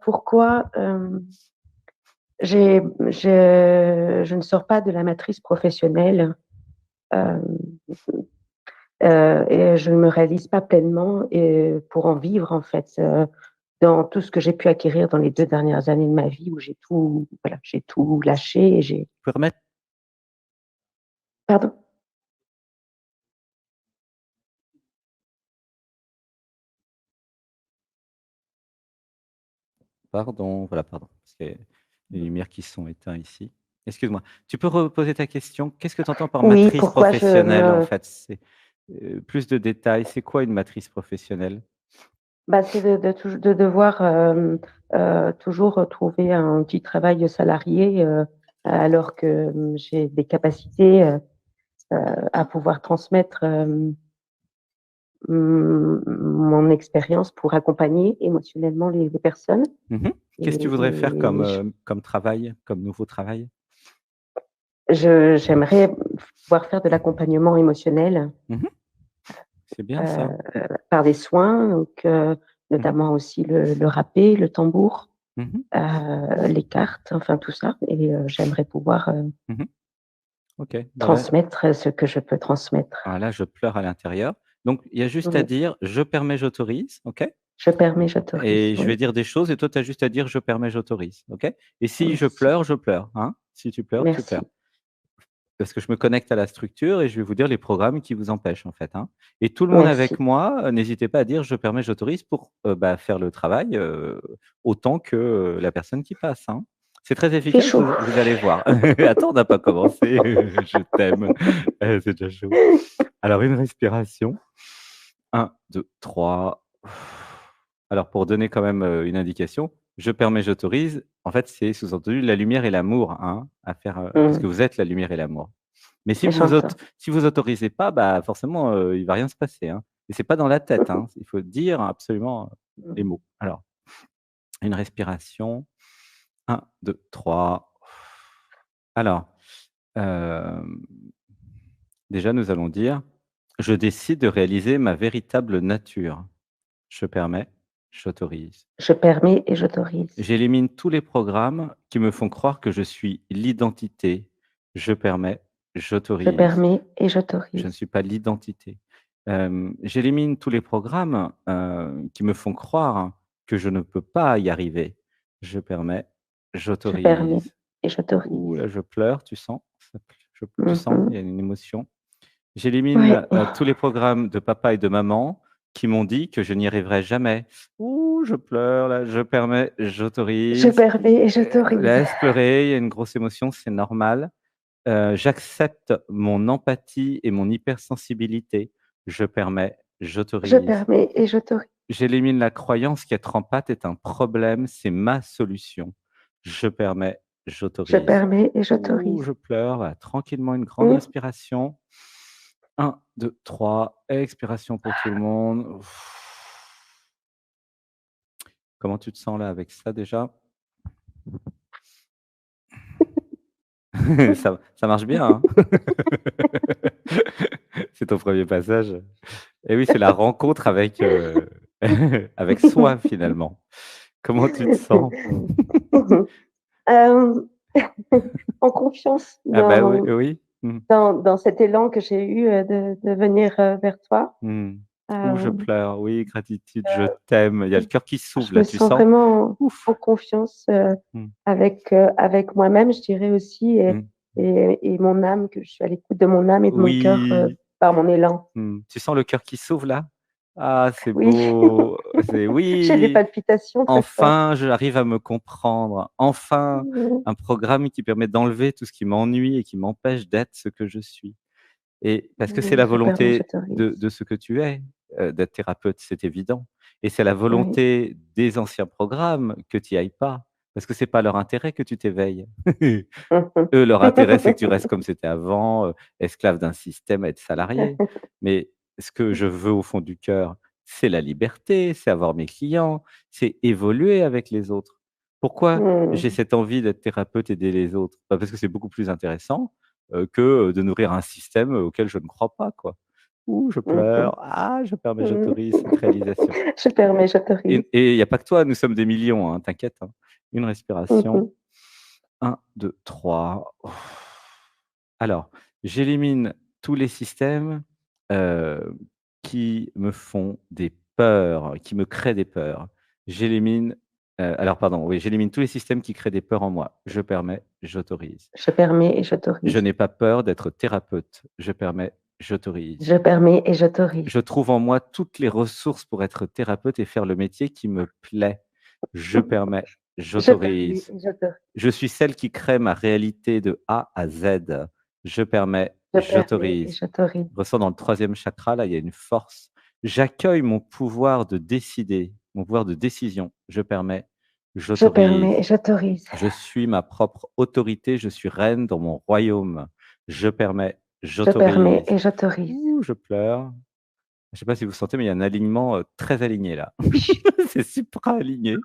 pourquoi, je ne sors pas de la matrice professionnelle, hem, et je ne me réalise pas pleinement et pour en vivre, en fait, dans tout ce que j'ai pu acquérir dans les 2 dernières années de ma vie où j'ai tout lâché et j'ai Peux remettre pardon? pardon, voilà, pardon, parce qu'il y a les lumières qui sont éteintes ici. Excuse-moi. Tu peux reposer ta question? Qu'est-ce que tu entends par Oui, matrice pourquoi je professionnelle, en me fait? C'est, plus de détails. C'est quoi une matrice professionnelle? bah, c'est de devoir, toujours trouver un petit travail salarié, alors que, j'ai des capacités, à pouvoir transmettre, mon expérience pour accompagner émotionnellement les personnes Mmh. Qu'est-ce que tu voudrais faire comme, et comme travail, comme nouveau travail? j'aimerais pouvoir faire de l'accompagnement émotionnel, Mmh. C'est bien ça. heu, par des soins, donc Mmh mh. notamment aussi le râpé, le tambour, Mmh. les cartes, enfin tout ça et j'aimerais pouvoir, Mmh. OK. Bah, là transmettre ce que je peux transmettre. ah là, je pleure à l'intérieur. Donc il y a juste à Oui, dire: «Je permets, j'autorise», OK? je permets, j'autorise, Et je oui. vais dire des choses et toi, tu as juste à dire: «Je permets, j'autorise», OK? Et si Merci, je pleure, hein? Si tu pleures, tu pleures. merci. Parce que je me connecte à la structure et je vais vous dire les programmes qui vous empêchent, en fait, hein. Et tout le monde Merci. avec moi, n'hésitez pas à dire: «Je permets, j'autorise» pour, bah, faire le travail, autant que, la personne qui passe, hein. C'est très Il fait efficace, chaud. vous allez voir. Attends, on n'a pas commencé. Je t'aime. C'est déjà chaud. Alors une respiration. 1, 2, 3. Alors pour donner quand même, une indication, je permets, j'autorise, en fait, c'est sous-entendu la lumière et l'amour, hein, à faire, parce Mmh, que vous êtes la lumière et l'amour. Mais et j'entends. si vous autorisez pas, bah, forcément, il va rien se passer, hein. Et c'est pas dans la tête, hein, il faut dire absolument, les Mmh. mots. Alors, une respiration. 1, 2, 3. Alors, hem, déjà nous allons dire: «Je décide de réaliser ma véritable nature. Je permets, j'autorise». Je permets et j'autorise. J'élimine tous les programmes qui me font croire que je suis l'identité. Je permets, Je j'autorise. permets et Je ne j'autorise. suis pas l'identité. J'élimine tous les programmes, qui me font croire que je ne peux pas y arriver. Je permets, Je permets j'autorise. et Ouh j'autorise. là, je pleure, tu sens? Ça tu Mmh sens? mh. Il y a une émotion. J'élimine, Ouais. tous les programmes de papa et de maman qui m'ont dit que je n'y arriverais jamais. Ouh, je pleure là, je permets, Je j'autorise. permets et j'autorise. Laisse pleurer, il y a une grosse émotion, c'est normal. J'accepte mon empathie et mon hypersensibilité. Je permets, Je j'autorise. permets et j'autorise. J'élimine la croyance qu'être en pâte est un problème, c'est ma solution. Je permets, Je j'autorise. permets et Ouh, j'autorise. je pleure, voilà, tranquillement, une grande Mmh. respiration. 1, 2, 3, expiration pour tout le monde. Comment tu te sens là avec ça déjà? Ça marche bien, hein? C'est ton premier passage? Et oui, c'est la rencontre avec, avec soi finalement. Comment tu te sens? Hem, en confiance Ah bah, oui, dans oui. Mmh. dans cet élan que j'ai eu, de venir, vers toi. Mmh. Ouh, je Hem, pleure. Oui, gratitude, je t'aime. Il y a le cœur qui s'ouvre je là, me tu sens sens? vraiment en Ouf! confiance, Mmh. avec moi-même, je dirais aussi Mmh. et mon âme, que je suis à l'écoute de mon âme et de mon cœur, Oui. par mon élan. Mmh. Tu sens le cœur qui s'ouvre là? Ah, c'est Oui, beau. C'est j'ai des oui! palpitations très Enfin, fortes. j'arrive à me comprendre. Enfin, Mmh. un programme qui permet d'enlever tout ce qui m'ennuie et qui m'empêche d'être ce que je suis. Et parce que c'est Oui, la je permets, volonté j'autorise. de ce que tu es, d'être thérapeute, c'est évident. Et c'est la Oui. volonté des anciens programmes que tu y ailles pas, parce que c'est pas leur intérêt que tu t'éveilles. Mmh mh. Eux, leur intérêt, c'est que tu restes comme c'était avant, esclave d'un système, être salarié. Mais ce que je veux au fond du cœur, c'est la liberté, c'est avoir mes clients, c'est évoluer avec les autres. Pourquoi j'ai Mmh. cette envie d'être thérapeute, aider les autres? Bah, parce que c'est beaucoup plus intéressant, que, de nourrir un système, auquel je ne crois pas, quoi. Ouh, je Mhm. pleure. Ah, je permets, Mhm. j'autorise cette réalisation. Je permets, j'autorise. Et il n'y a pas que toi, nous sommes des millions, hein, t'inquiète, hein. Une respiration. Mhm. 1, 2, 3. Alors, j'élimine tous les systèmes, heu, qui me font des peurs, qui me créent des peurs. J'élimine, alors pardon, oui, j'élimine tous les systèmes qui créent des peurs en moi. Je permets, j'autorise. Je permets et Je j'autorise. n'ai pas peur d'être thérapeute. Je permets, j'autorise. Je permets et j'autorise. Je trouve en moi toutes les ressources pour être thérapeute et faire le métier qui me plaît. Je permets, Je permets j'autorise. et j'autorise. Je suis celle qui crée ma réalité de A à Z. Je permets, Je permets et j'autorise. j'autorise. Je ressens dans le troisième chakra, là, il y a une force. J'accueille mon pouvoir de décider, mon pouvoir de décision. Je permets, Je permets et j'autorise. j'autorise. Je suis ma propre autorité, je suis reine dans mon royaume. Je permets, Je permets j'autorise. et j'autorise. Ouh, je pleure. Je ne sais pas si vous sentez, mais il y a un alignement, très aligné là. Oui. C'est supra aligné.